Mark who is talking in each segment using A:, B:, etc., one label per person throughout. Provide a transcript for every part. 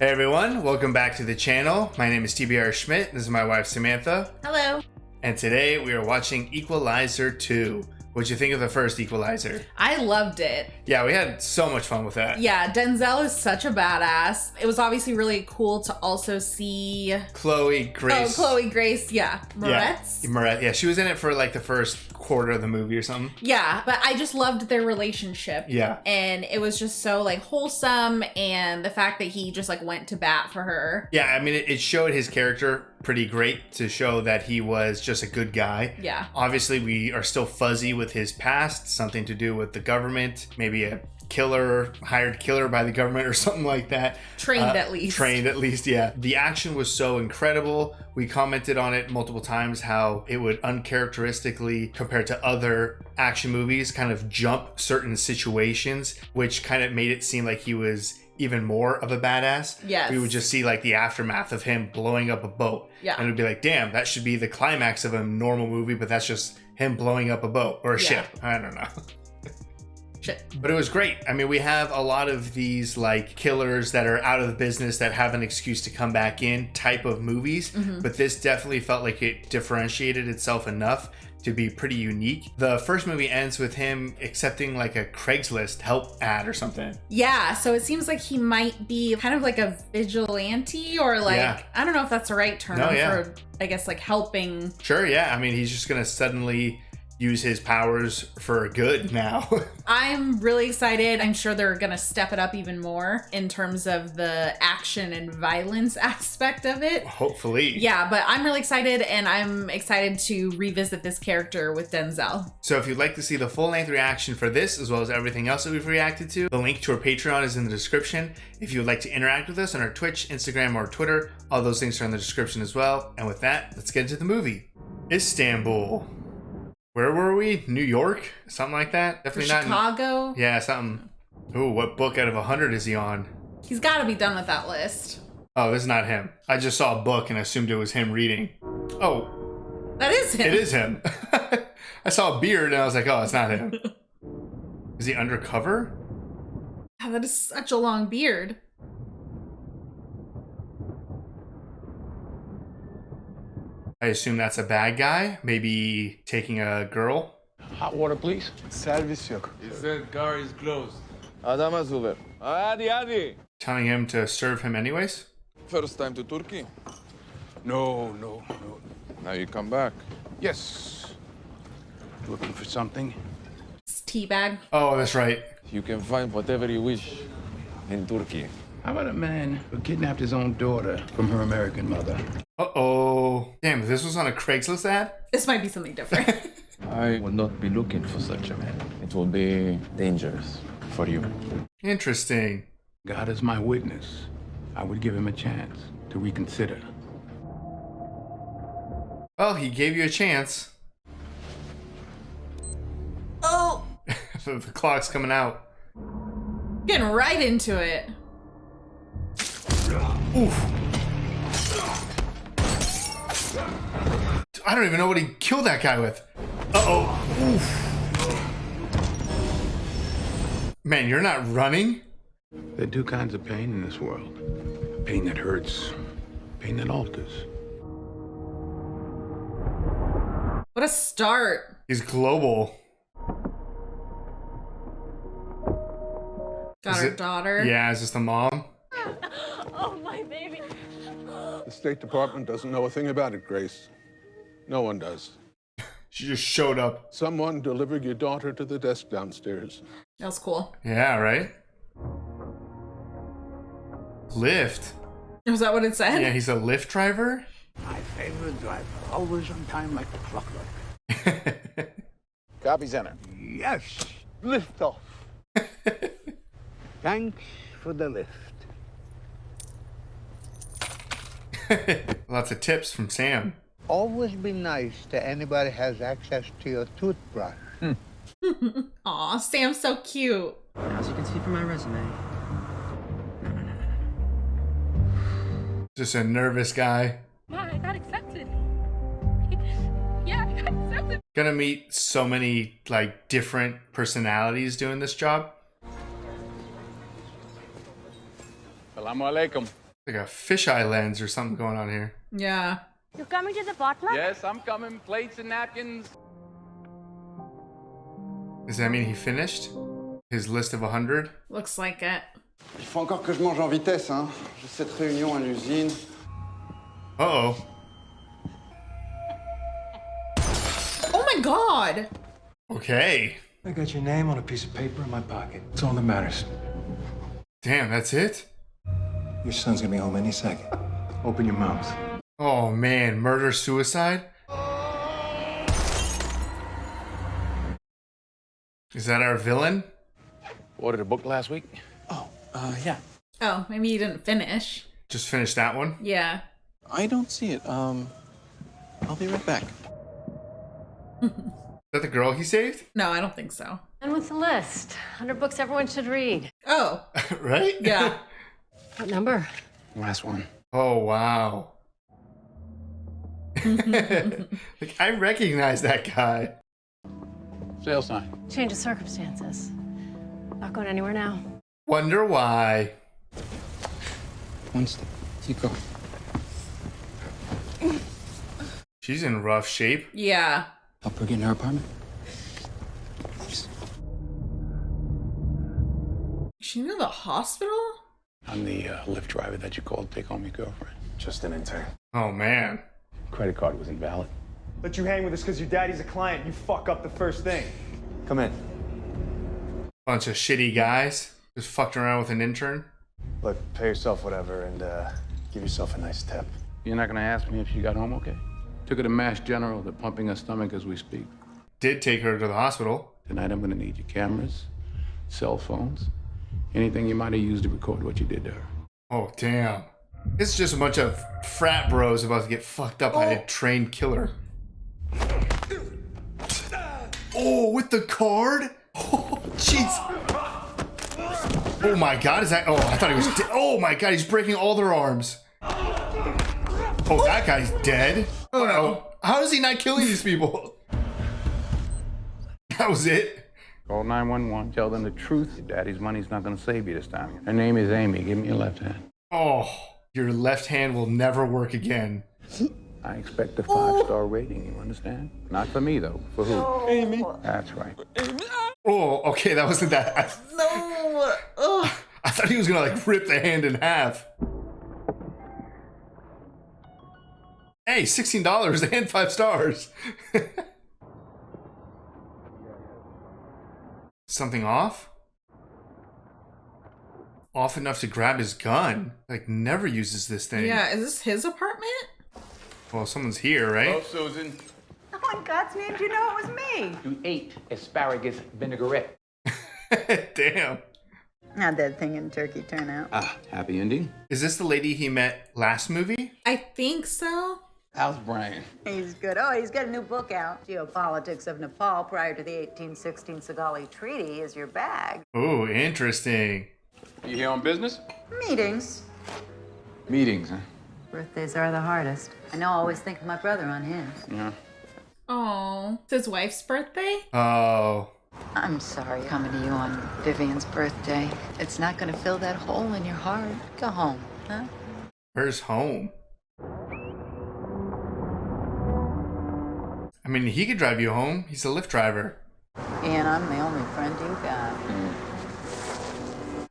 A: Hey everyone, welcome back to the channel. My name is TBR Schmitt. This is my wife Samantha.
B: Hello.
A: And today we are watching Equalizer 2. What'd you think of the first Equalizer?
B: I loved it.
A: Yeah, we had so much fun with that.
B: Yeah, Denzel is such a badass. It was obviously really cool to also see
A: Chloe Grace.
B: Oh, Chloe Grace, yeah. Moretz?
A: Yeah, Moretz. Yeah, she was in it for like the first quarter of the movie or something.
B: Yeah, but I just loved their relationship.
A: Yeah.
B: And it was just so like wholesome, and the fact that he just like went to bat for her.
A: Yeah, I mean, it showed his character pretty great to show that he was just a good guy.
B: Yeah.
A: Obviously, we are still fuzzy with his past, something to do with the government, maybe a hired killer by the government or something like that.
B: Trained at least,
A: yeah. The action was so incredible. We commented on it multiple times how it would uncharacteristically, compared to other action movies, kind of jump certain situations, which kind of made it seem like he was even more of a badass.
B: Yes.
A: We would just see like the aftermath of him blowing up a boat.
B: Yeah.
A: And it'd be like, damn, that should be the climax of a normal movie, but that's just him blowing up a boat or a ship. I don't know.
B: Shit.
A: But it was great. I mean, we have a lot of these like killers that are out of the business that have an excuse to come back in type of movies.
B: Mm-hmm.
A: But this definitely felt like it differentiated itself enough to be pretty unique. The first movie ends with him accepting like a Craigslist help ad or something.
B: Yeah, so it seems like he might be kind of like a vigilante or like, I don't know if that's the right term for, I guess, like helping.
A: Sure, yeah. I mean, he's just gonna suddenly use his powers for good now.
B: I'm really excited. I'm sure they're gonna step it up even more in terms of the action and violence aspect of it.
A: Hopefully.
B: Yeah, but I'm really excited, and I'm excited to revisit this character with Denzel.
A: So if you'd like to see the full-length reaction for this, as well as everything else that we've reacted to, the link to our Patreon is in the description. If you would like to interact with us on our Twitch, Instagram, or Twitter, all those links are in the description as well. And with that, let's get into the movie. Istanbul. Where were we? New York? Something like that? Definitely not
B: Chicago?
A: Yeah, something. Ooh, what book out of 100 is he on?
B: He's got to be done with that list.
A: Oh, this is not him. I just saw a book and assumed it was him reading. Oh.
B: That is him.
A: It is him. I saw a beard and I was like, oh, it's not him. Is he undercover?
B: Yeah, that is such a long beard.
A: I assume that's a bad guy, maybe taking a girl.
C: Hot water, please.
D: Servis yok.
E: He said car is closed.
C: Adama Zuber. Hadi.
A: Telling him to serve him anyways?
E: First time to Turkey?
D: No.
E: Now you come back.
D: Yes. Looking for something?
B: It's teabag.
A: Oh, that's right.
E: You can find whatever you wish in Turkey.
D: How about a man who kidnapped his own daughter from her American mother?
A: Uh-oh. Damn, this was on a Craigslist ad?
B: This might be something different.
E: I will not be looking for such a man. It will be dangerous for you.
A: Interesting.
D: God is my witness. I would give him a chance to reconsider.
A: Well, he gave you a chance.
B: Oh!
A: The clock's coming out.
B: Getting right into it.
A: Oof. I don't even know what he killed that guy with. Uh-oh. Oof. Man, you're not running?
D: There are two kinds of pain in this world. Pain that hurts, pain that alters.
B: What a start.
A: He's global.
B: Got
A: Is
B: her
A: it-
B: daughter.
A: Yeah, is this the mom?
F: Oh, my baby.
G: The State Department doesn't know a thing about it, Grace. No one does.
A: She just showed up.
G: Someone delivered your daughter to the desk downstairs.
B: That was cool.
A: Yeah, right? Lyft.
B: Was that what it said?
A: Yeah, he's a Lyft driver?
H: My favorite driver, always on time like clockwork.
C: Copy center.
H: Yes, lift off. Thanks for the lift.
A: Lots of tips from Sam.
H: Always be nice to anybody has access to your toothbrush.
B: Aw, Sam's so cute.
I: As you can see from my resume.
A: Just a nervous guy.
F: Ma, I got accepted. Yeah, I got accepted.
A: Gonna meet so many like different personalities doing this job.
C: Assalamu alaikum.
A: Like a fisheye lens or something going on here.
B: Yeah.
F: You coming to the potluck?
C: Yes, I'm coming. Plates and napkins.
A: Does that mean he finished his list of 100?
B: Looks like it.
J: Il faut encore que je mange en vitesse, hein. J'ai cette réunion à l'usine.
A: Uh-oh.
B: Oh my god!
A: Okay.
K: I got your name on a piece of paper in my pocket. It's all that matters.
A: Damn, that's it?
K: Your son's gonna be home any second. Open your mouth.
A: Oh man, murder-suicide? Is that our villain?
C: Ordered a book last week?
K: Yeah.
B: Oh, maybe you didn't finish.
A: Just finished that one?
B: Yeah.
K: I don't see it. I'll be right back.
A: Is that the girl he saved?
B: No, I don't think so.
F: And what's the list? 100 books everyone should read.
B: Oh.
A: Right?
B: Yeah.
F: What number?
K: Last one.
A: Oh, wow. Like, I recognize that guy.
C: Sale sign.
F: Change of circumstances. Not going anywhere now.
A: Wonder why.
K: One step. Keep going.
A: She's in rough shape.
B: Yeah.
K: Help her get in her apartment.
B: She in the hospital?
D: I'm the Lyft driver that you called to take home your girlfriend.
K: Just an intern.
A: Oh, man.
D: Credit card was invalid.
L: Let you hang with us because your daddy's a client. You fuck up the first thing.
K: Come in.
A: Bunch of shitty guys. Just fucked around with an intern.
K: Look, pay yourself whatever and give yourself a nice tip.
D: You're not gonna ask me if she got home okay? Took her to Mass General. They're pumping her stomach as we speak.
A: Did take her to the hospital.
D: Tonight I'm gonna need your cameras, cell phones, anything you might have used to record what you did to her.
A: Oh, damn. This is just a bunch of frat bros about to get fucked up by a trained killer. Oh, with the card? Oh, jeez. Oh my god, is that... Oh, I thought he was... Oh my god, he's breaking all their arms. Oh, that guy's dead. Oh no. How is he not killing these people? That was it?
D: Call 911. Tell them the truth. Your daddy's money's not gonna save you this time. Her name is Amy. Give me your left hand.
A: Oh, your left hand will never work again.
D: I expect a 5-star rating, you understand? Not for me, though. For who?
J: Amy.
D: That's right.
A: Oh, okay, that wasn't that.
B: No. Ugh.
A: I thought he was gonna like rip the hand in half. Hey, $16 and 5 stars. Something off? Off enough to grab his gun. Like, never uses this thing.
B: Yeah, is this his apartment?
A: Well, someone's here, right?
C: Hello, Susan.
M: Oh, in God's name, do you know it was me?
C: You ate asparagus vinaigrette.
A: Damn.
M: How'd that thing in Turkey turn out?
D: Ah, happy ending.
A: Is this the lady he met last movie?
B: I think so.
D: How's Brian?
M: He's good. Oh, he's got a new book out. Geopolitics of Nepal prior to the 1816 Sagali Treaty is your bag.
A: Oh, interesting.
C: You here on business?
M: Meetings.
D: Meetings, huh?
M: Birthdays are the hardest. I know I always think of my brother on his.
D: Yeah.
B: Oh, it's his wife's birthday?
A: Oh.
M: I'm sorry coming to you on Vivian's birthday. It's not going to fill that hole in your heart. Go home, huh?
A: Where's home? I mean, he could drive you home. He's a Lyft driver.
M: And I'm the only friend you got.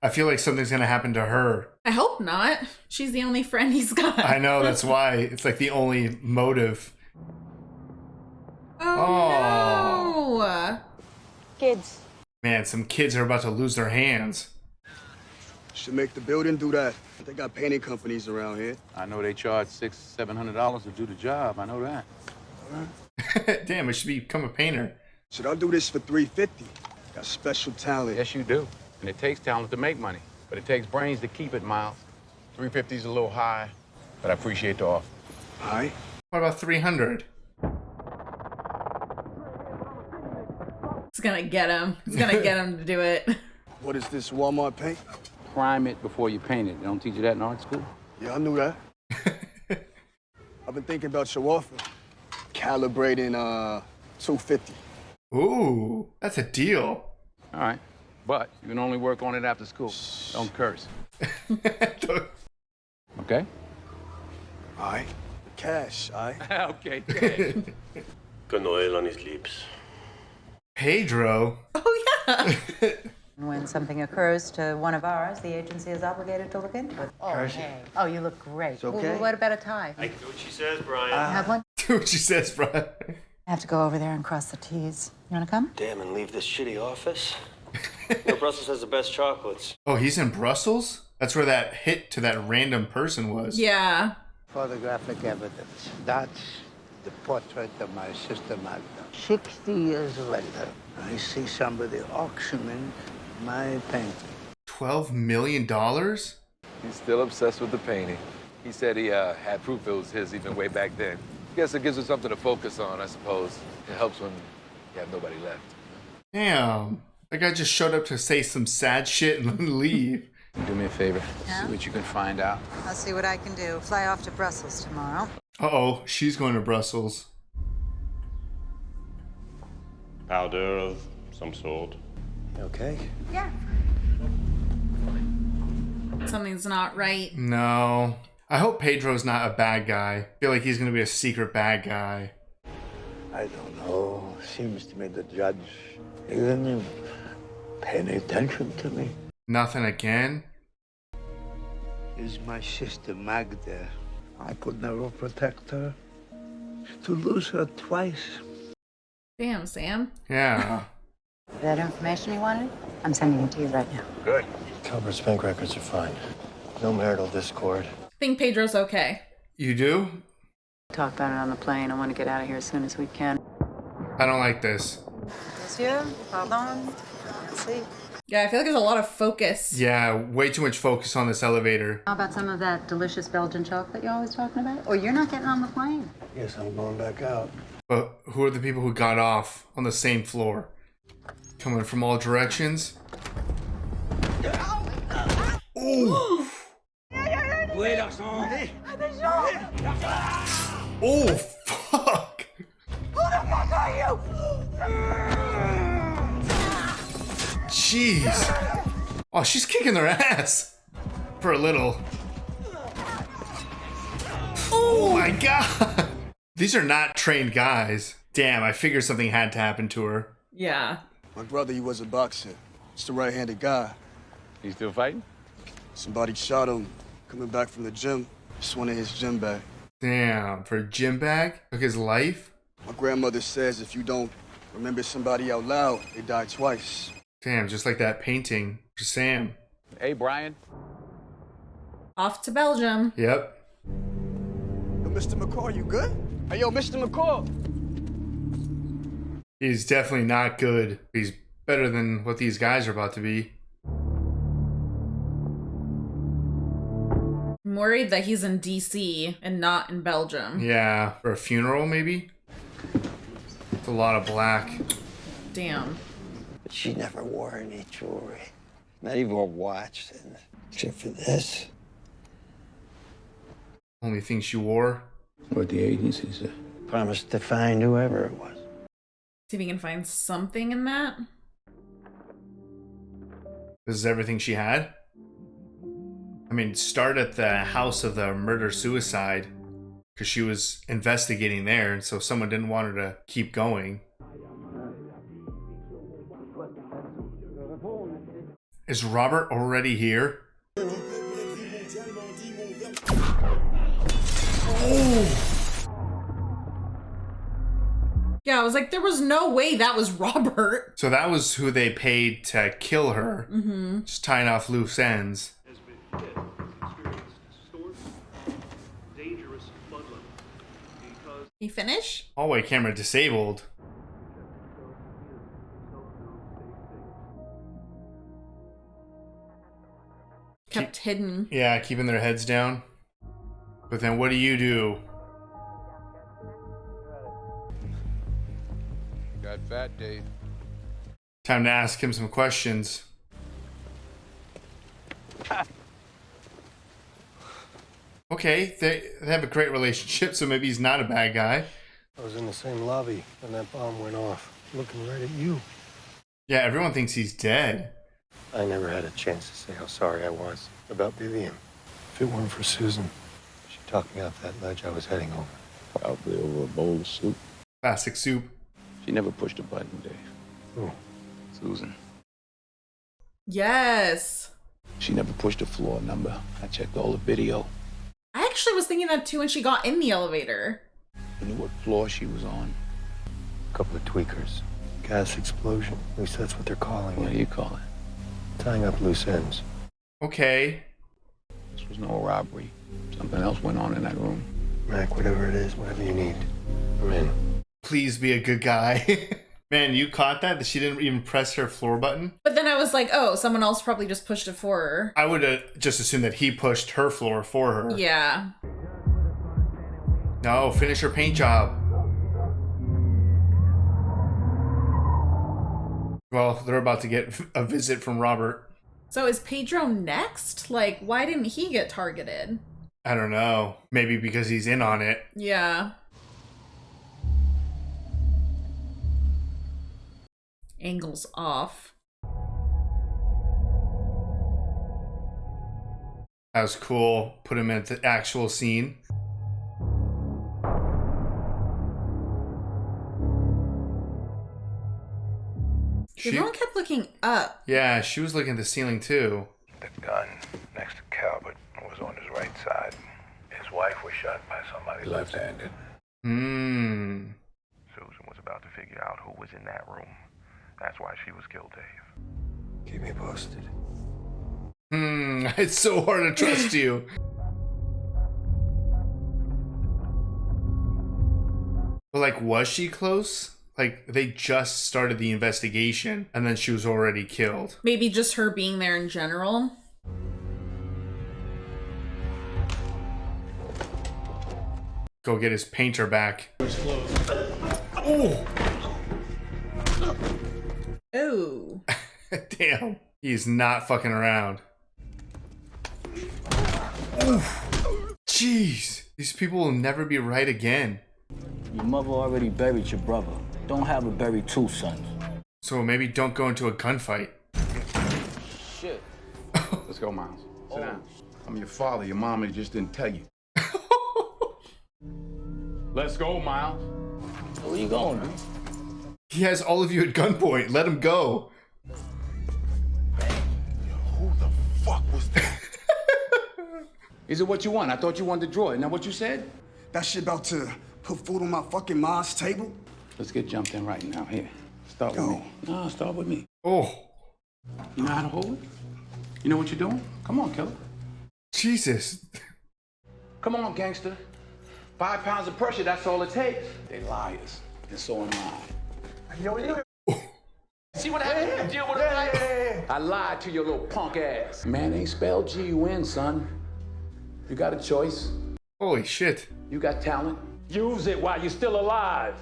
A: I feel like something's gonna happen to her.
B: I hope not. She's the only friend he's got.
A: I know, that's why. It's like the only motive.
B: Oh, no.
M: Kids.
A: Man, some kids are about to lose their hands.
G: Should make the building do that. They got painting companies around here.
D: I know they charge $600-700 to do the job. I know that.
A: Damn, I should become a painter.
G: Should I do this for $350? Got special talent.
D: Yes, you do. And it takes talent to make money, but it takes brains to keep it, Miles. $350 is a little high, but I appreciate the offer.
G: Hi.
A: What about 300?
B: It's gonna get him. It's gonna get him to do it.
G: What is this, Walmart paint?
D: Prime it before you paint it. They don't teach you that in art school?
G: Yeah, I knew that. I've been thinking about your offer. Calibrating, $250.
A: Ooh, that's a deal.
D: All right, but you can only work on it after school. Don't curse. My
C: Okay?
G: Aye. Cash, aye.
C: Okay, cash.
N: Kan oil on his lips.
A: Pedro.
B: Oh, yeah.
M: When something occurs to one of ours, the agency is obligated to look into it. Oh, hey. Oh, you look great.
J: It's okay.
M: What about a tie?
N: I do what she says, Brian.
M: Have one?
A: Do what she says, Brian.
M: I have to go over there and cross the T's. You want to come?
N: Damn, and leave this shitty office? Brussels has the best chocolates.
A: Oh, he's in Brussels? That's where that hit to that random person was.
B: Yeah.
H: Photographic evidence. That's the portrait of my sister Magda. 60 years later, I see somebody auctioning my painting.
A: $12 million?
D: He's still obsessed with the painting. He said he had proof it was his even way back then. Guess it gives us something to focus on, I suppose. It helps when you have nobody left.
A: Damn. That guy just showed up to say some sad shit and then leave.
C: Do me a favor.
M: Yeah?
C: See what you can find out.
M: I'll see what I can do. Fly off to Brussels tomorrow.
A: Uh-oh, she's going to Brussels.
N: Powder of some sort.
J: Okay.
M: Yeah.
B: Something's not right.
A: No. I hope Pedro's not a bad guy. I feel like he's going to be a secret bad guy.
H: I don't know. Seems to me the judge isn't paying attention to me.
A: Nothing again?
H: Is my sister Magda. I could never protect her. To lose her twice.
B: Damn, Sam.
A: Yeah.
M: That information you wanted? I'm sending it to you right now.
D: Good.
N: Calvert's bank records are fine. No marital discord.
B: I think Pedro's okay.
A: You do?
M: Talk about it on the plane. I want to get out of here as soon as we can.
A: I don't like this.
M: Monsieur, pardon. Merci.
B: Yeah, I feel like there's a lot of focus.
A: Yeah, way too much focus on this elevator.
M: How about some of that delicious Belgian chocolate you're always talking about? Or you're not getting on the plane.
H: Yes, I'm going back out.
A: But who are the people who got off on the same floor? Coming from all directions? Ooh! Oh, fuck!
H: Who the fuck are you?
A: Jeez. Oh, she's kicking their ass. For a little. Oh my god. These are not trained guys. Damn, I figured something had to happen to her.
B: Yeah.
G: My brother, he was a boxer. Just a right-handed guy.
D: He still fighting?
G: Somebody shot him coming back from the gym. Just wanted his gym bag.
A: Damn, for a gym bag? Took his life?
G: My grandmother says if you don't remember somebody out loud, they die twice.
A: Damn, just like that painting for Sam.
D: Hey, Brian.
B: Off to Belgium.
A: Yep.
G: Yo, Mr. McCall, you good? Hey, yo, Mr. McCall.
A: He's definitely not good. He's better than what these guys are about to be.
B: I'm worried that he's in DC and not in Belgium.
A: Yeah, for a funeral maybe? It's a lot of black.
B: Damn.
H: But she never wore any jewelry. Not even a watch. Except for this.
A: Only thing she wore.
H: What the agency said. Promised to find whoever it was.
B: See if we can find something in that.
A: This is everything she had? I mean, start at the house of the murder-suicide, because she was investigating there, and so someone didn't want her to keep going. Is Robert already here? Oh!
B: Yeah, I was like, there was no way that was Robert.
A: So that was who they paid to kill her.
B: Mm-hmm.
A: Just tying off loose ends.
B: You finish?
A: Hallway camera disabled.
B: Kept hidden.
A: Yeah, keeping their heads down. But then what do you do?
D: Got fat, Dave.
A: Time to ask him some questions. Okay, they have a great relationship, so maybe he's not a bad guy.
K: I was in the same lobby when that bomb went off, looking right at you.
A: Yeah, everyone thinks he's dead.
K: I never had a chance to say how sorry I was about Vivian. If it weren't for Susan, Talking off that ledge I was heading over.
E: Probably over a bowl of soup.
A: Classic soup.
E: She never pushed a button, Dave.
K: Who?
E: Susan.
B: Yes.
E: She never pushed a floor number. I checked all the video.
B: I actually was thinking that too when she got in the elevator.
E: You knew what floor she was on?
K: A couple of tweakers. Gas explosion. At least that's what they're calling
E: What
K: it.
E: do you call it?
K: Tying up loose ends.
A: Okay.
E: This was no robbery. Something else went on in that room.
K: Mac, whatever it is, whatever you need. I'm in.
A: Please be a good guy. Man, you caught that she didn't even press her floor button?
B: But then I was like, oh, someone else probably just pushed it for her.
A: I would just assume that he pushed her floor for her.
B: Yeah.
A: No, finish her paint job. Well, they're about to get a visit from Robert.
B: So is Pedro next? Like, why didn't he get targeted?
A: I don't know. Maybe because he's in on it.
B: Yeah. Angles off.
A: That was cool. Put him at the actual scene.
B: Everyone kept looking up.
A: Yeah, she was looking at the ceiling too.
O: The gun next to Calvert was on his right side. His wife was shot by somebody left-handed.
A: Hmm.
O: Susan was about to figure out who was in that room. That's why she was killed, Dave.
K: Keep me posted.
A: It's so hard to trust you. But like, was she close? Like, they just started the investigation and then she was already killed.
B: Maybe just her being there in general.
A: Go get his painter back. Oh!
B: Oh.
A: Damn. He's not fucking around. Oof. Jeez. These people will never be right again.
P: Your mother already buried your brother. Don't have her bury two sons.
A: So maybe don't go into a gunfight.
C: Shit.
Q: Let's go, Miles. Sit down. I'm your father. Your mama just didn't tell you. Let's go, Miles.
P: Where you going, dude?
A: He has all of you at gunpoint. Let him go.
Q: Who the fuck was that? Is it what you want? I thought you wanted to draw. Isn't that what you said?
G: That shit about to put food on my fucking mom's table?
Q: Let's get jumped in right now. Here, start with me. No, start with me.
A: Oh.
Q: You know how to hold it? You know what you're doing? Come on, killer.
A: Jesus.
Q: Come on, gangster. 5 pounds of pressure, that's all it takes. They liars, and so am I.
L: Yo. See what happened when you deal with a knife?
Q: I lied to your little punk ass. Man ain't spelled G-U-N, son. You got a choice.
A: Holy shit.
Q: You got talent. Use it while you're still alive.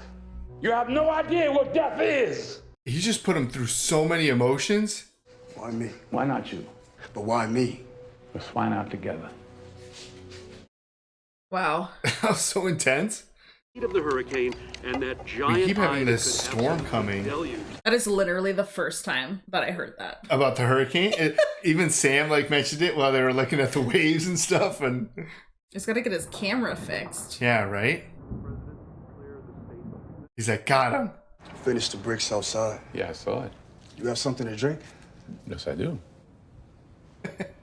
Q: You have no idea what death is.
A: He just put him through so many emotions.
G: Why me?
Q: Why not you?
G: But why me?
Q: Let's find out together.
B: Wow.
A: That was so intense.
R: Of the hurricane and that giant
A: we keep having this storm coming.
B: That is literally the first time that I heard that.
A: About the hurricane? Even Sam like mentioned it while they were looking at the waves and stuff. And
B: he's got to get his camera fixed.
A: Yeah, right? He's like, got him.
G: Finish the bricks outside.
Q: Yeah, I saw it.
G: You have something to drink?
Q: Yes, I do.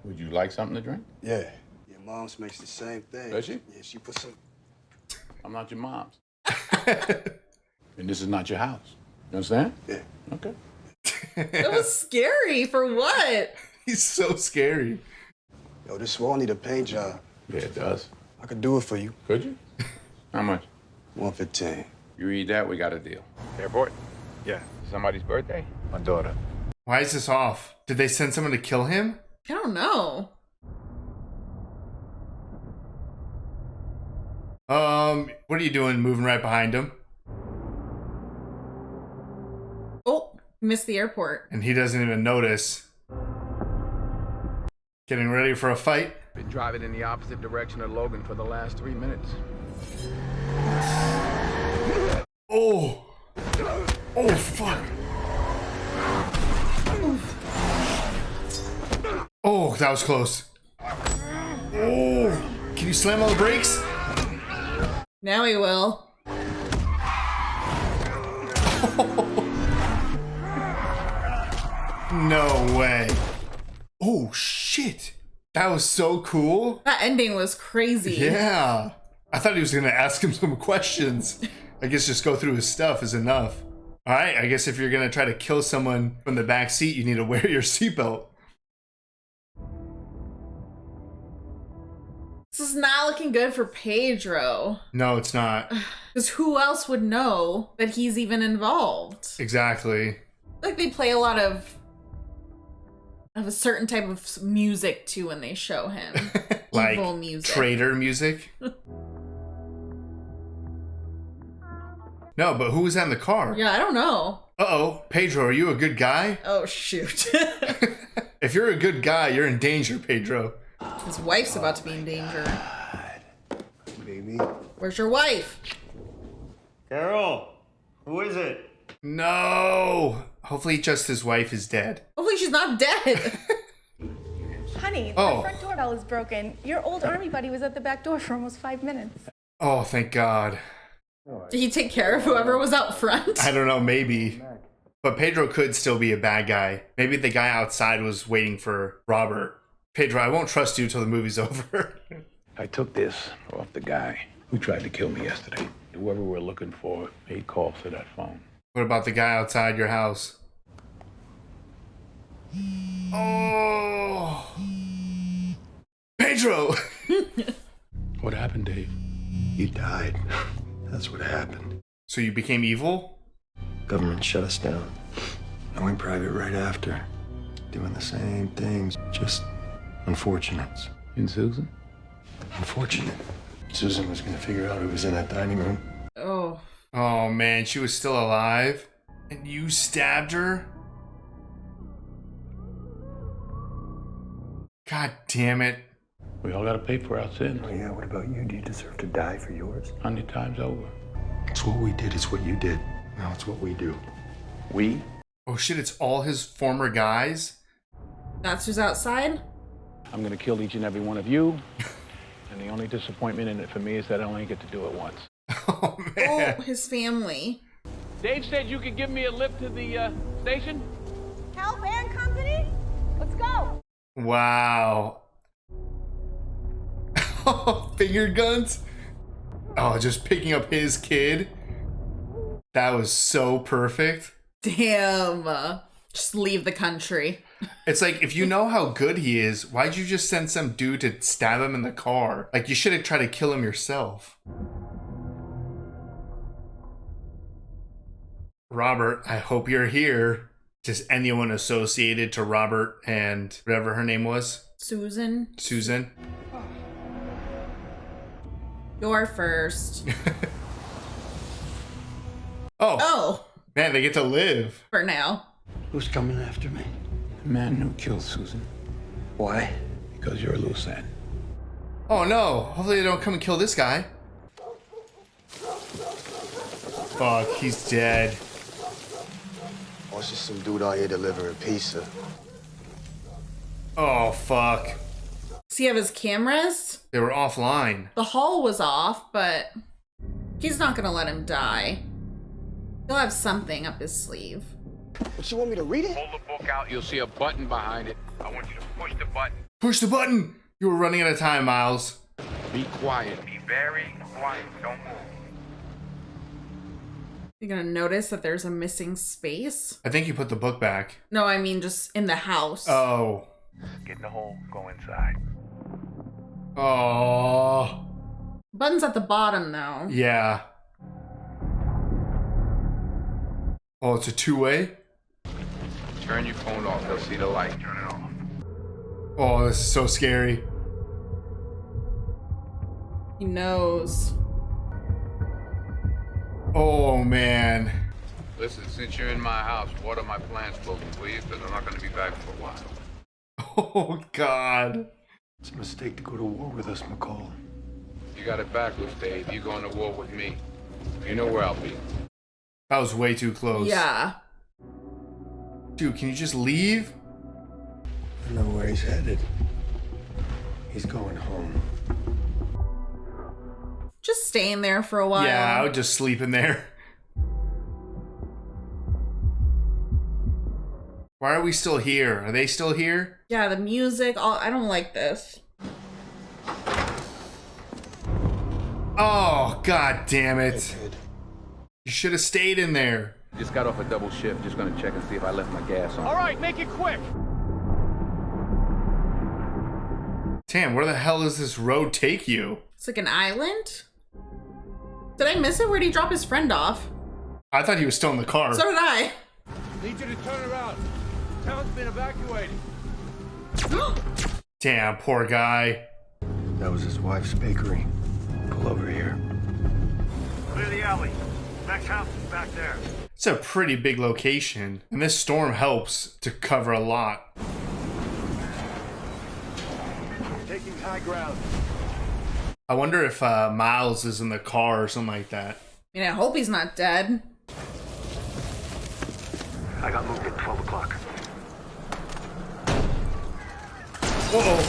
Q: Would you like something to drink?
G: Yeah. Your mom's makes the same thing.
Q: Does she?
G: Yeah, she puts some...
Q: I'm not your mom's. And this is not your house. You understand?
G: Yeah.
Q: Okay.
B: That was scary. For what?
A: He's so scary.
G: Yo, this wall need a paint job.
Q: Yeah, it does.
G: I could do it for you.
Q: Could you? How much?
G: 115.
Q: You read that, we got a deal.
O: Airport?
Q: Yeah. Somebody's birthday?
O: My daughter.
A: Why is this off? Did they send someone to kill him?
B: I don't know.
A: What are you doing moving right behind him?
B: Oh, missed the airport.
A: And he doesn't even notice. Getting ready for a fight?
Q: Been driving in the opposite direction of Logan for the last 3 minutes.
A: Oh! Oh, fuck! Oh, that was close. Oh! Can you slam on the brakes?
B: Now he will.
A: No way. Oh, shit. That was so cool.
B: That ending was crazy.
A: Yeah. I thought he was going to ask him some questions. I guess just go through his stuff is enough. All right, I guess if you're going to try to kill someone from the back seat, you need to wear your seatbelt.
B: This is not looking good for Pedro.
A: No, it's not.
B: Because who else would know that he's even involved?
A: Exactly.
B: Like they play a lot of a certain type of music too when they show him.
A: Like
B: evil music.
A: Traitor music. No, but who was that in the car?
B: Yeah, I don't know.
A: Uh-oh. Pedro, are you a good guy?
B: Oh, shoot.
A: If you're a good guy, you're in danger, Pedro.
B: His wife's about to be in danger.
G: Baby.
B: Where's your wife?
S: Carol, who is it?
A: No. Hopefully just his wife is dead.
B: Hopefully she's not dead.
F: Honey, the front doorbell is broken. Your old army buddy was at the back door for almost 5 minutes.
A: Oh, thank God.
B: Did he take care of whoever was out front?
A: I don't know, maybe. But Pedro could still be a bad guy. Maybe the guy outside was waiting for Robert. Pedro, I won't trust you till the movie's over.
O: I took this off the guy who tried to kill me yesterday. Whoever we're looking for made calls to that phone.
A: What about the guy outside your house? Oh! Pedro!
O: What happened, Dave?
K: You died. That's what happened.
A: So you became evil?
K: Government shut us down. I went private right after. Doing the same things, just unfortunates.
O: And Susan?
K: Unfortunate. Susan was gonna figure out who was in that dining room.
B: Oh.
A: Oh man, she was still alive? And you stabbed her? God damn it.
O: We all gotta pay for our sins.
K: Oh yeah, what about you? Do you deserve to die for yours?
O: 100 times over.
K: It's what we did, it's what you did. Now it's what we do.
O: We?
A: Oh shit, it's all his former guys?
B: That's who's outside?
O: I'm gonna kill each and every one of you. And the only disappointment in it for me is that I only get to do it once.
A: Oh man.
B: Oh, his family.
N: Dave said you could give me a lift to the station.
F: Help and company? Let's go.
A: Wow. Finger guns? Oh, just picking up his kid? That was so perfect.
B: Damn. Just leave the country.
A: It's like, if you know how good he is, why'd you just send some dude to stab him in the car? Like, you should have tried to kill him yourself. Robert, I hope you're here. Just anyone associated to Robert and whatever her name was?
B: Susan.
A: Susan.
B: You're first.
A: Oh. Man, they get to live.
B: For now.
K: Who's coming after me?
O: The man who killed Susan.
K: Why?
O: Because you're a loose end.
A: Oh no, hopefully they don't come and kill this guy. Fuck, he's dead.
G: Oh, it's just some dude out here delivering pizza.
A: Oh fuck.
B: Does he have his cameras?
A: They were offline.
B: The hall was off, but he's not gonna let him die. He'll have something up his sleeve.
G: But you want me to read it?
Q: Pull the book out, you'll see a button behind it. I want you to push the button.
A: Push the button! You were running out of time, Miles.
Q: Be quiet. Be very quiet. Don't move.
B: You gonna notice that there's a missing space?
A: I think you put the book back.
B: No, I mean just in the house.
A: Oh.
O: Get in the hole, go inside.
A: Oh.
B: Button's at the bottom though.
A: Yeah. Oh, it's a two-way?
Q: Turn your phone off. They'll see the light. Turn it off.
A: Oh, this is so scary.
B: He knows.
A: Oh, man.
Q: Listen, since you're in my house, water my plants for me, please, because I'm not going to be back for a while.
A: Oh, God.
K: It's a mistake to go to war with us, McCall.
Q: You got it backwards, Dave. You're going to war with me. You know where I'll be.
A: That was way too close.
B: Yeah.
A: Dude, can you just leave?
K: I know where he's headed. He's going home.
B: Just staying there for a while.
A: Yeah, I would just sleep in there. Why are we still here? Are they still here?
B: Yeah, the music. I don't like this.
A: Oh, god damn it. You should have stayed in there.
D: Just got off a double shift. Just gonna check and see if I left my gas on.
L: All right, make it quick.
A: Damn, where the hell does this road take you?
B: It's like an island? Did I miss it? Where did he drop his friend off?
A: I thought he was still in the car.
B: So did I.
O: Need you to turn around. Town's been evacuated.
A: Damn, poor guy.
K: That was his wife's bakery. Pull over here.
S: Clear the alley. Next house is back there.
A: It's a pretty big location, and this storm helps to cover a lot.
O: Taking high ground.
A: I wonder if Miles is in the car or something like that.
B: I mean, I hope he's not dead.
S: I got moved at 12 o'clock.
A: Uh-oh.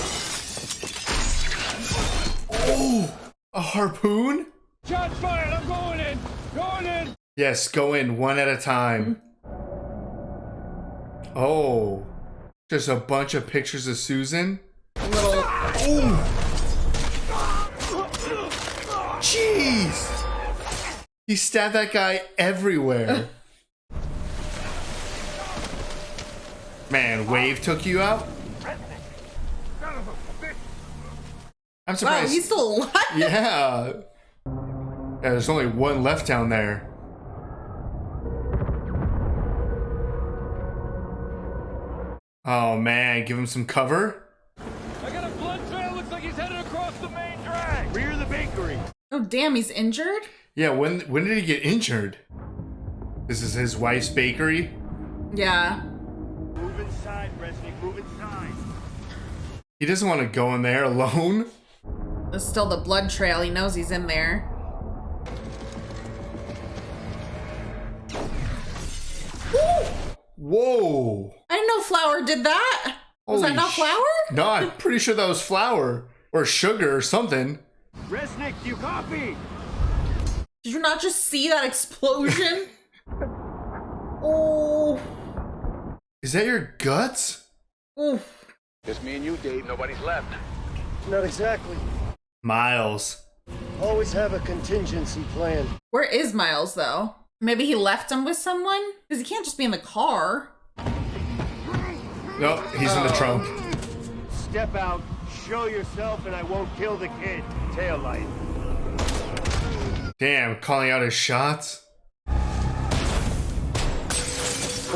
A: Oh, a harpoon?
O: Shots fired. I'm going in. Going in.
A: Yes, go in one at a time. Oh, just a bunch of pictures of Susan.
B: A little.
A: Oh. Jeez. He stabbed that guy everywhere. Man, Wave took you out? I'm surprised.
B: Wow, he's still alive.
A: Yeah. There's only one left down there. Oh man, give him some cover.
O: I got a blood trail. Looks like he's headed across the main drag. Rear the bakery.
B: Oh damn, he's injured?
A: Yeah, when did he get injured? This is his wife's bakery?
B: Yeah.
S: Move inside, Resnick. Move inside.
A: He doesn't want to go in there alone.
B: There's still the blood trail. He knows he's in there.
A: Whoa.
B: I didn't know flour did that. Was that not flour?
A: No, I'm pretty sure that was flour or sugar or something.
S: Resnick, you copy?
B: Did you not just see that explosion? Oh.
A: Is that your guts?
B: Oof.
D: Just me and you, Dave. Nobody's left.
T: Not exactly.
A: Miles.
T: Always have a contingency plan.
B: Where is Miles, though? Maybe he left him with someone? Because he can't just be in the car.
A: Nope, he's in the trunk.
S: Step out, show yourself, and I won't kill the kid. Tail light.
A: Damn, calling out his shots.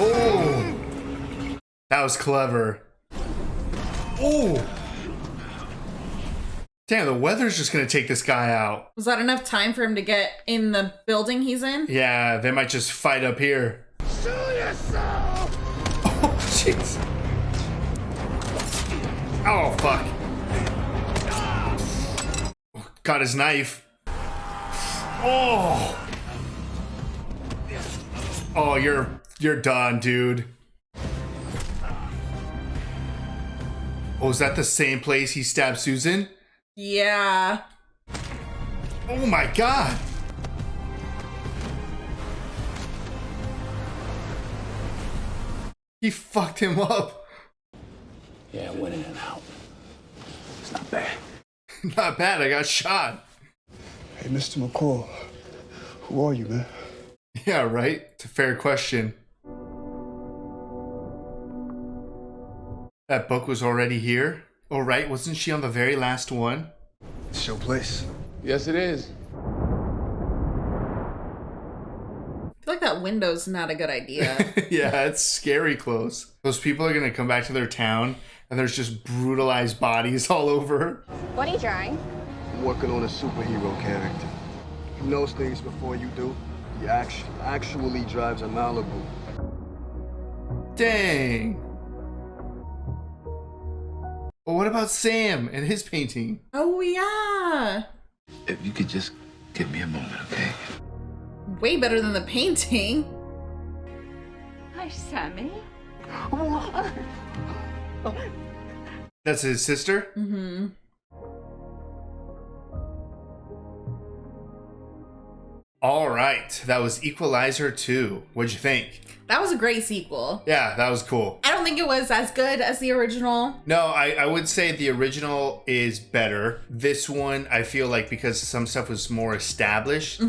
A: Oh, that was clever. Oh, damn, the weather's just gonna take this guy out.
B: Was that enough time for him to get in the building he's in?
A: Yeah, they might just fight up here.
S: Show yourself!
A: Oh, jeez. Oh, fuck. Got his knife. Oh. Oh, you're done, dude. Oh, is that the same place he stabbed Susan?
B: Yeah.
A: Oh my god. He fucked him up.
Q: Yeah, went in and out. It's not bad.
A: Not bad, I got shot.
G: Hey, Mr. McCall, who are you, man?
A: Yeah, right? It's a fair question. That book was already here? Oh, right, wasn't she on the very last one?
G: It's your place.
D: Yes, it is.
B: I feel like that window's not a good idea.
A: Yeah, it's scary close. Those people are gonna come back to their town and there's just brutalized bodies all over.
F: What are you drawing?
G: I'm working on a superhero character. He knows things before you do. He actually drives a Malibu.
A: Dang. Well, what about Sam and his painting?
B: Oh, yeah.
E: If you could just give me a moment, okay?
B: Way better than the painting.
M: Hi, Sammy.
A: That's his sister?
B: Mm-hmm.
A: All right, that was Equalizer 2. What'd you think?
B: That was a great sequel.
A: Yeah, that was cool.
B: I don't think it was as good as the original.
A: No, I would say the original is better. This one, I feel like because some stuff was more established.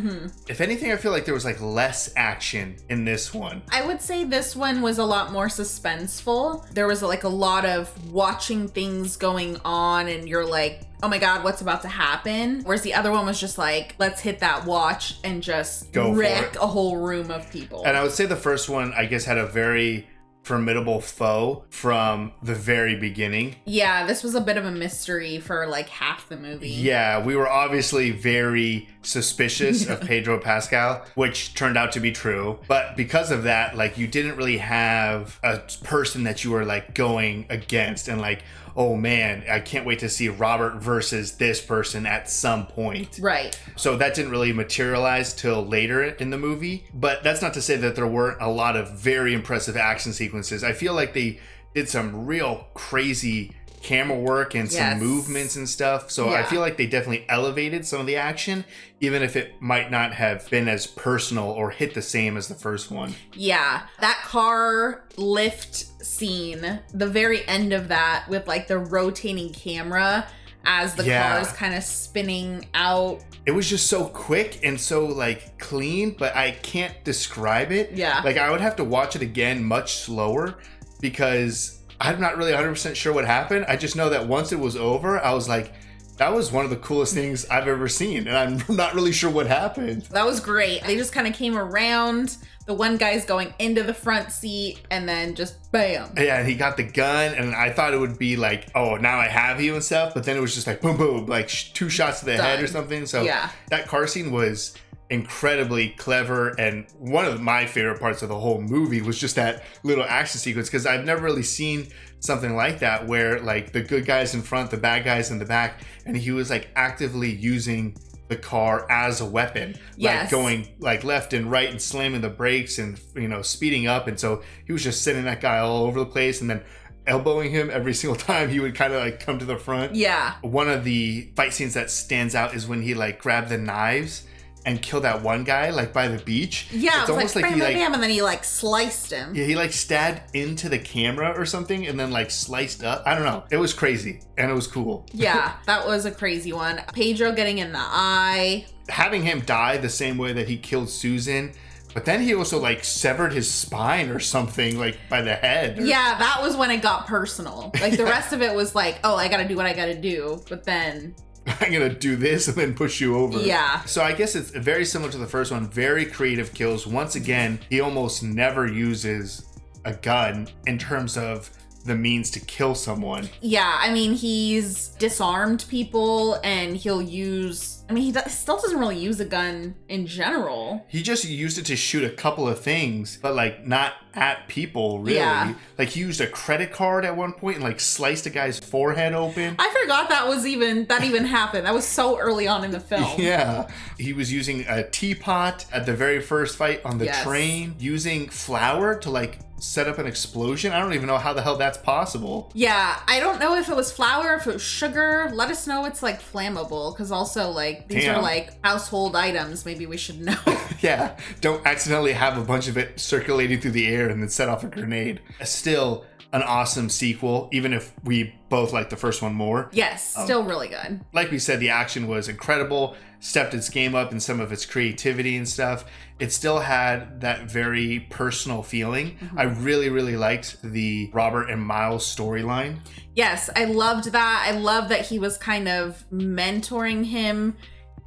A: If anything, I feel like there was like less action in this one.
B: I would say this one was a lot more suspenseful. There was like a lot of watching things going on and you're like, oh my God, what's about to happen? Whereas the other one was just like, let's hit that watch and just wreck a whole room of people.
A: And I would say the first one, I guess, had a very formidable foe from the very beginning.
B: Yeah, this was a bit of a mystery for like half the movie.
A: Yeah, we were obviously very suspicious of Pedro Pascal, which turned out to be true. But because of that, like, you didn't really have a person that you were like going against and like, oh man, I can't wait to see Robert versus this person at some point.
B: Right.
A: So that didn't really materialize till later in the movie. But that's not to say that there weren't a lot of very impressive action sequences. I feel like they did some real crazy camera work and some movements and stuff. So I feel like they definitely elevated some of the action, even if it might not have been as personal or hit the same as the first one.
B: Yeah, that car lift scene, the very end of that with like the rotating camera as the car is kind of spinning out.
A: It was just so quick and so like clean, but I can't describe it.
B: Yeah.
A: Like I would have to watch it again much slower because I'm not really 100% sure what happened. I just know that once it was over, I was like, that was one of the coolest things I've ever seen. And I'm not really sure what happened.
B: That was great. They just kind of came around. The one guy's going into the front seat and then just bam.
A: Yeah, and he got the gun and I thought it would be like, oh, now I have you and stuff. But then it was just like, boom, boom, like 2 shots to the head or something. So that car scene was incredibly clever, and one of my favorite parts of the whole movie was just that little action sequence, because I've never really seen something like that where like the good guys in front, the bad guys in the back, and he was like actively using the car as a weapon, like going like left and right and slamming the brakes and, you know, speeding up. And so he was just sending that guy all over the place and then elbowing him every single time he would kind of like come to the front.
B: Yeah.
A: One of the fight scenes that stands out is when he like grabbed the knives and killed that one guy like by the beach.
B: Yeah,
A: it's almost like
B: he
A: like,
B: and then he like sliced him.
A: Yeah, he like stabbed into the camera or something and then like sliced up. I don't know. It was crazy and it was cool.
B: Yeah, that was a crazy one. Pedro getting in the eye.
A: Having him die the same way that he killed Susan, but then he also like severed his spine or something like by the head.
B: Yeah, that was when it got personal. Like the rest of it was like, oh, I gotta do what I gotta do. But then
A: I'm gonna do this and then push you over.
B: Yeah.
A: So I guess it's very similar to the first one. Very creative kills. Once again, he almost never uses a gun in terms of the means to kill someone.
B: Yeah, I mean, he's disarmed people and he'll use, I mean, he still doesn't really use a gun in general.
A: He just used it to shoot a couple of things, but like not at people, really.
B: Yeah.
A: Like he used a credit card at one point and like sliced a guy's forehead open.
B: I forgot that even happened. That was so early on in the film.
A: Yeah. He was using a teapot at the very first fight on the train, using flour to like set up an explosion. I don't even know how the hell that's possible.
B: Yeah, I don't know if it was flour, if it was sugar. Let us know it's like flammable, because also like these are like household items. Maybe we should know.
A: Yeah, don't accidentally have a bunch of it circulating through the air and then set off a grenade. Still an awesome sequel, even if we both like the first one more.
B: Yes, still really good.
A: Like we said, the action was incredible, stepped its game up in some of its creativity and stuff. It still had that very personal feeling. Mm-hmm. I really, really liked the Robert and Miles storyline.
B: Yes, I loved that. I love that he was kind of mentoring him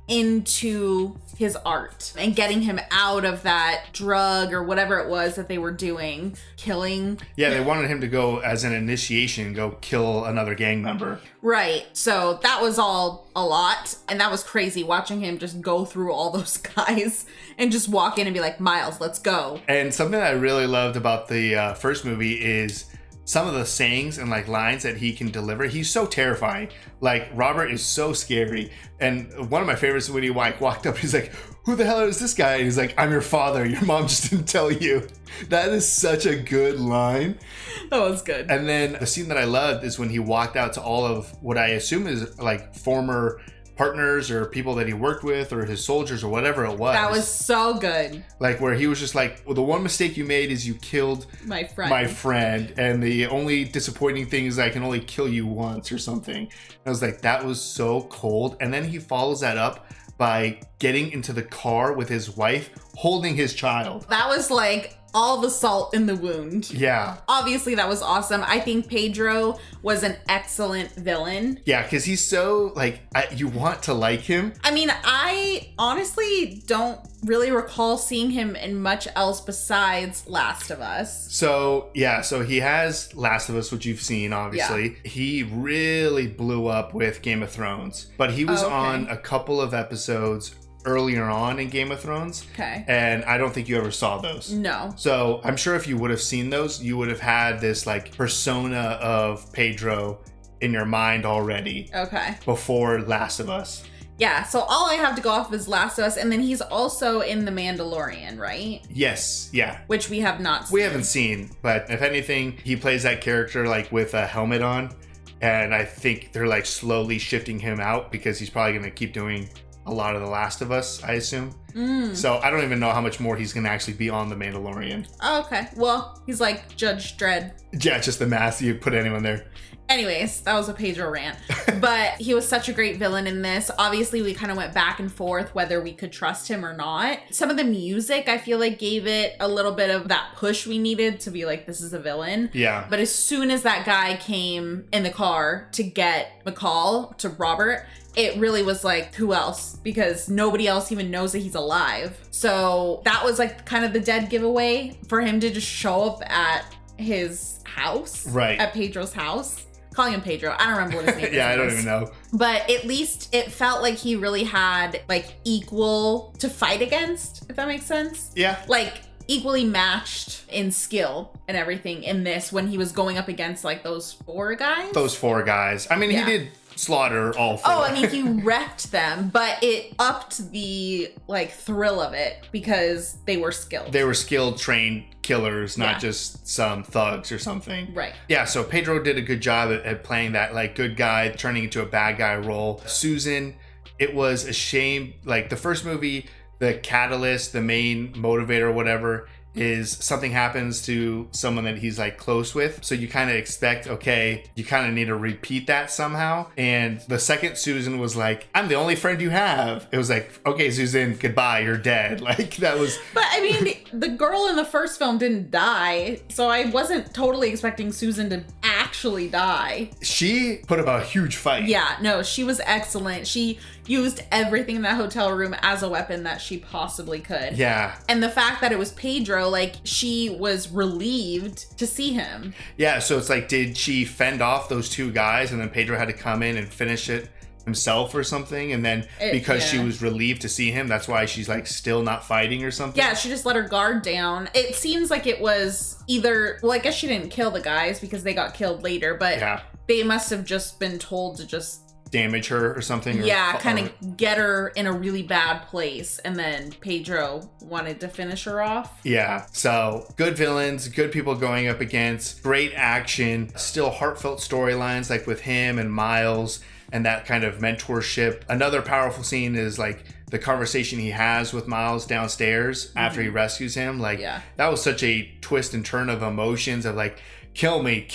B: into his art and getting him out of that drug or whatever it was that they were doing, killing.
A: Yeah, they wanted him to go as an initiation, go kill another gang member.
B: Right. So that was all a lot. And that was crazy watching him just go through all those guys and just walk in and be like, Miles, let's go.
A: And something that I really loved about the first movie is some of the sayings and like lines that he can deliver. He's so terrifying. Like Robert is so scary. And one of my favorites when he like walked up, he's like, who the hell is this guy? And he's like, I'm your father. Your mom just didn't tell you. That is such a good line.
B: That was good.
A: And then the scene that I loved is when he walked out to all of what I assume is like former partners or people that he worked with or his soldiers or whatever it was.
B: That was so good.
A: Like where he was just like, well, the one mistake you made is you killed
B: my friend.
A: And the only disappointing thing is I can only kill you once or something. And I was like, that was so cold. And then he follows that up by getting into the car with his wife, holding his child.
B: That was like all the salt in the wound.
A: Yeah.
B: Obviously, that was awesome. I think Pedro was an excellent villain.
A: Yeah, because he's so, like, you want to like him.
B: I mean, I honestly don't really recall seeing him in much else besides Last of Us.
A: So, yeah, so he has Last of Us, which you've seen, obviously. Yeah. He really blew up with Game of Thrones. But he was on a couple of episodes earlier on in Game of Thrones.
B: Okay.
A: And I don't think you ever saw those.
B: No.
A: So I'm sure if you would have seen those, you would have had this like persona of Pedro in your mind already.
B: Okay.
A: Before Last of Us.
B: Yeah, so all I have to go off is Last of Us, and then he's also in The Mandalorian, right?
A: Yes, yeah.
B: Which we have not seen.
A: We haven't seen, but if anything, he plays that character like with a helmet on, and I think they're like slowly shifting him out because he's probably going to keep doing a lot of The Last of Us, I assume. So I don't even know how much more he's going to actually be on The Mandalorian.
B: Oh, okay. Well, he's like Judge Dredd.
A: Yeah, just the mask. You put anyone there.
B: Anyways, that was a Pedro rant. But he was such a great villain in this. Obviously, we kind of went back and forth whether we could trust him or not. Some of the music, I feel like, gave it a little bit of that push we needed to be like, this is a villain.
A: Yeah.
B: But as soon as that guy came in the car to get McCall to Robert, it really was like, who else? Because nobody else even knows that he's alive. So that was like kind of the dead giveaway for him to just show up at his house.
A: Right.
B: At Pedro's house. Calling him Pedro. I don't remember what his name is.
A: Yeah, I don't even know.
B: But at least it felt like he really had like equal to fight against, if that makes sense.
A: Yeah.
B: Like equally matched in skill and everything in this when he was going up against like those four guys.
A: I mean, he did slaughter all four.
B: Oh, I mean, he wrecked them, but it upped the like thrill of it because they were skilled.
A: They were skilled, trained killers, not just some thugs or something.
B: Right.
A: Yeah, so Pedro did a good job at playing that like good guy turning into a bad guy role. Susan, it was a shame. Like the first movie, the catalyst, the main motivator, whatever, is something happens to someone that he's like close with. So you kind of expect, okay, you kind of need to repeat that somehow. And the second Susan was like, I'm the only friend you have. It was like, okay, Susan, goodbye, you're dead. Like that was.
B: But I mean, the girl in the first film didn't die. So I wasn't totally expecting Susan to actually die.
A: She put up a huge fight.
B: Yeah, no, she was excellent. She used everything in that hotel room as a weapon that she possibly could.
A: Yeah.
B: And the fact that it was Pedro, like she was relieved to see him.
A: Yeah, so it's like, did she fend off those two guys and then Pedro had to come in and finish it himself or something? And then because she was relieved to see him, that's why she's like still not fighting or something?
B: Yeah, she just let her guard down. It seems like it was either, well, I guess she didn't kill the guys because they got killed later, but they must have just been told to just
A: damage her or something.
B: Yeah, kind of get her in a really bad place. And then Pedro wanted to finish her off.
A: Yeah, so good villains, good people going up against, great action, still heartfelt storylines like with him and Miles and that kind of mentorship. Another powerful scene is like the conversation he has with Miles downstairs after he rescues him. Like that was such a twist and turn of emotions of like, kill me.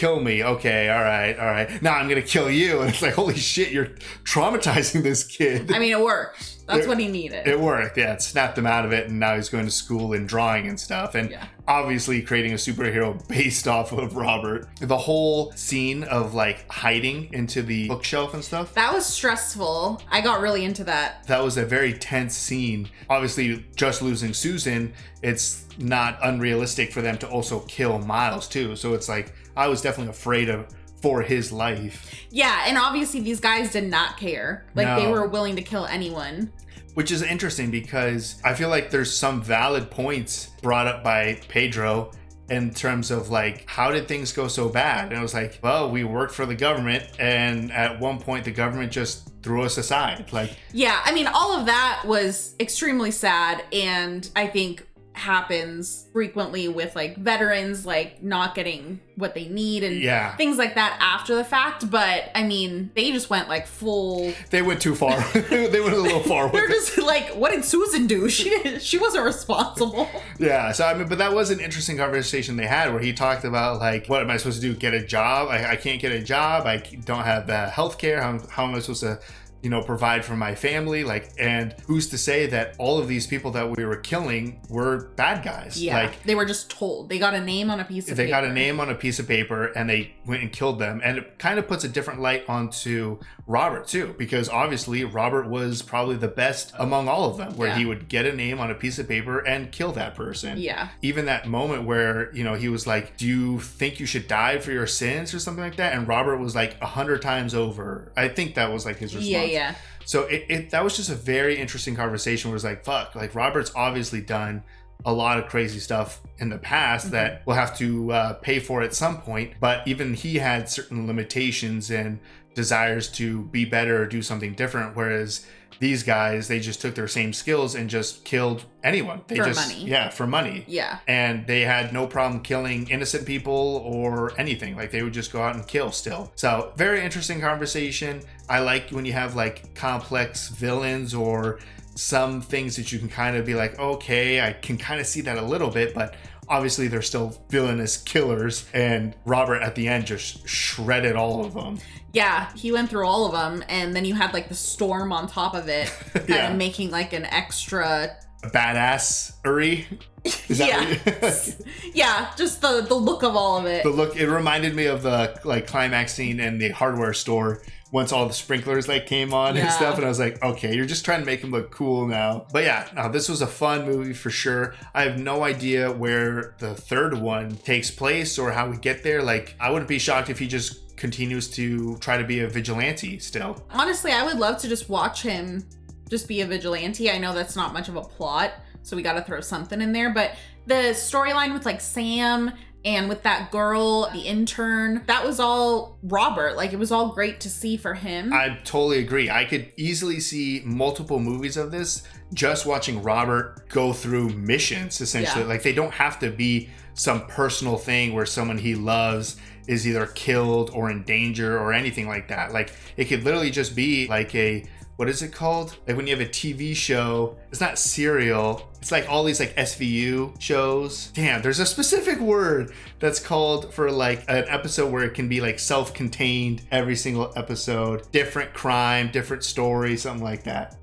A: Okay, all right. Now I'm gonna kill you. And it's like, holy shit, you're traumatizing this kid.
B: I mean, it worked. That's what he needed.
A: It worked, yeah. It snapped him out of it, and now he's going to school and drawing and stuff. And obviously creating a superhero based off of Robert. The whole scene of like hiding into the bookshelf and stuff.
B: That was stressful. I got really into that.
A: That was a very tense scene. Obviously, just losing Susan, it's not unrealistic for them to also kill Miles too. So it's like, I was definitely afraid for his life.
B: Yeah, and obviously these guys did not care. Like they were willing to kill anyone.
A: Which is interesting because I feel like there's some valid points brought up by Pedro in terms of like, how did things go so bad? And it was like, well, we worked for the government and at one point the government just threw us aside. Like,
B: yeah, I mean, all of that was extremely sad, and I think happens frequently with like veterans like not getting what they need and
A: Yeah.
B: things like that after the fact. But I mean, they just went like full.
A: They went too far. They went a little far with
B: They're
A: it.
B: just like, what did Susan do? She wasn't responsible.
A: Yeah, so I mean, but that was an interesting conversation they had where he talked about like, what am I supposed to do? Get a job? I can't get a job. I don't have health care. How am I supposed to, you know, provide for my family? Like, and who's to say that all of these people that we were killing were bad guys?
B: Yeah,
A: Like,
B: they were just told. They got a name on a piece of paper.
A: they got a name on a piece of paper and they went and killed them. And it kind of puts a different light onto Robert too, because obviously Robert was probably the best among all of them, where he would get a name on a piece of paper and kill that person.
B: Yeah.
A: Even that moment where, you know, he was like, do you think you should die for your sins or something like that? And Robert was like 100 times over. I think that was like his response.
B: Yeah.
A: So that was just a very interesting conversation where it's like, fuck, like Robert's obviously done a lot of crazy stuff in the past that we'll have to pay for at some point. But even he had certain limitations and desires to be better or do something different. Whereas these guys, they just took their same skills and just killed anyone. They
B: For
A: just,
B: money.
A: Yeah, for money.
B: Yeah.
A: And they had no problem killing innocent people or anything. Like they would just go out and kill still. So very interesting conversation. I like when you have like complex villains or some things that you can kind of be like, okay, I can kind of see that a little bit, but obviously they're still villainous killers. And Robert at the end just shredded all of them.
B: Yeah, he went through all of them, and then you had like the storm on top of it, kind of making like an extra
A: badassery. Is that
B: yeah, just the look of all of it.
A: The look, it reminded me of the like climax scene in the hardware store once all the sprinklers like came on and stuff, and I was like, okay, you're just trying to make him look cool now. But yeah, no, this was a fun movie for sure. I have no idea where the third one takes place or how we get there. Like, I wouldn't be shocked if he just continues to try to be a vigilante still.
B: Honestly, I would love to just watch him just be a vigilante. I know that's not much of a plot, so we got to throw something in there, but the storyline with like Sam and with that girl, the intern, that was all Robert. Like, it was all great to see for him.
A: I totally agree. I could easily see multiple movies of this just watching Robert go through missions, essentially. Like, they don't have to be some personal thing where someone he loves is either killed or in danger or anything like that. Like, it could literally just be like a, what is it called? Like when you have a TV show, it's not serial. It's like all these like SVU shows. Damn, there's a specific word that's called for like an episode where it can be like self-contained every single episode. Different crime, different story, something like that.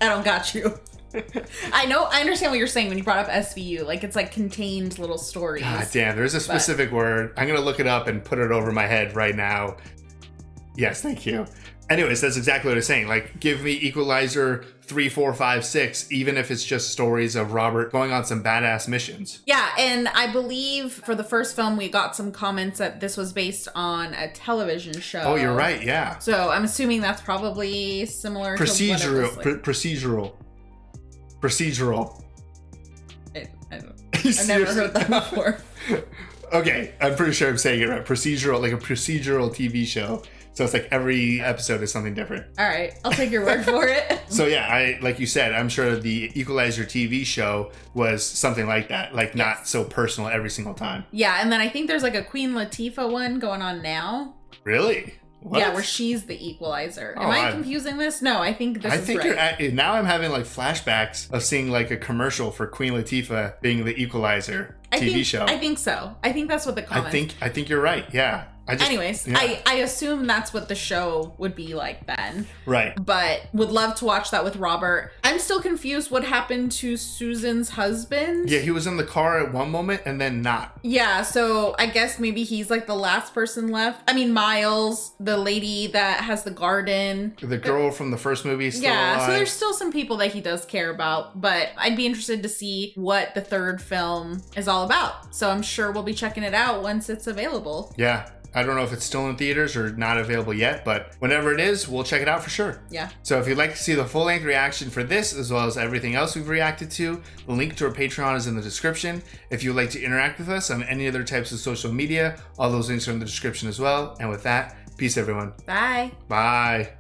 B: I don't got you. I know, I understand what you're saying when you brought up SVU. Like, it's like contained little stories.
A: God damn, there's a specific word. I'm gonna look it up and put it over my head right now. Yes, thank you. Anyways, that's exactly what I was saying. Like, give me Equalizer 3, 4, 5, 6, even if it's just stories of Robert going on some badass missions.
B: Yeah, and I believe for the first film, we got some comments that this was based on a television show.
A: Oh, you're right, yeah.
B: So I'm assuming that's probably similar
A: Procedural.
B: to what it was like.
A: Procedural.
B: I've never heard that before.
A: Okay, I'm pretty sure I'm saying it right. Procedural, like a procedural TV show. So it's like every episode is something different.
B: All right, I'll take your word for it.
A: So yeah, like you said, I'm sure the Equalizer TV show was something like that. Like, not so personal every single time.
B: Yeah, and then I think there's like a Queen Latifah one going on now.
A: Really? What?
B: Yeah, where she's the Equalizer. Am I confusing this? No, I think this is right.
A: You're now I'm having like flashbacks of seeing like a commercial for Queen Latifah being the Equalizer TV show.
B: I think so. I think that's what the comments.
A: I think you're right. Yeah.
B: Anyways, I assume that's what the show would be like then.
A: Right.
B: But would love to watch that with Robert. I'm still confused what happened to Susan's husband.
A: Yeah, he was in the car at one moment and then not.
B: Yeah, so I guess maybe he's like the last person left. I mean, Miles, the lady that has the garden.
A: The girl from the first movie is still alive.
B: So there's still some people that he does care about, but I'd be interested to see what the third film is all about. So I'm sure we'll be checking it out once it's available.
A: Yeah. I don't know if it's still in theaters or not available yet, but whenever it is, we'll check it out for sure.
B: Yeah.
A: So if you'd like to see the full-length reaction for this, as well as everything else we've reacted to, the link to our Patreon is in the description. If you'd like to interact with us on any other types of social media, all those links are in the description as well. And with that, peace everyone.
B: Bye.
A: Bye.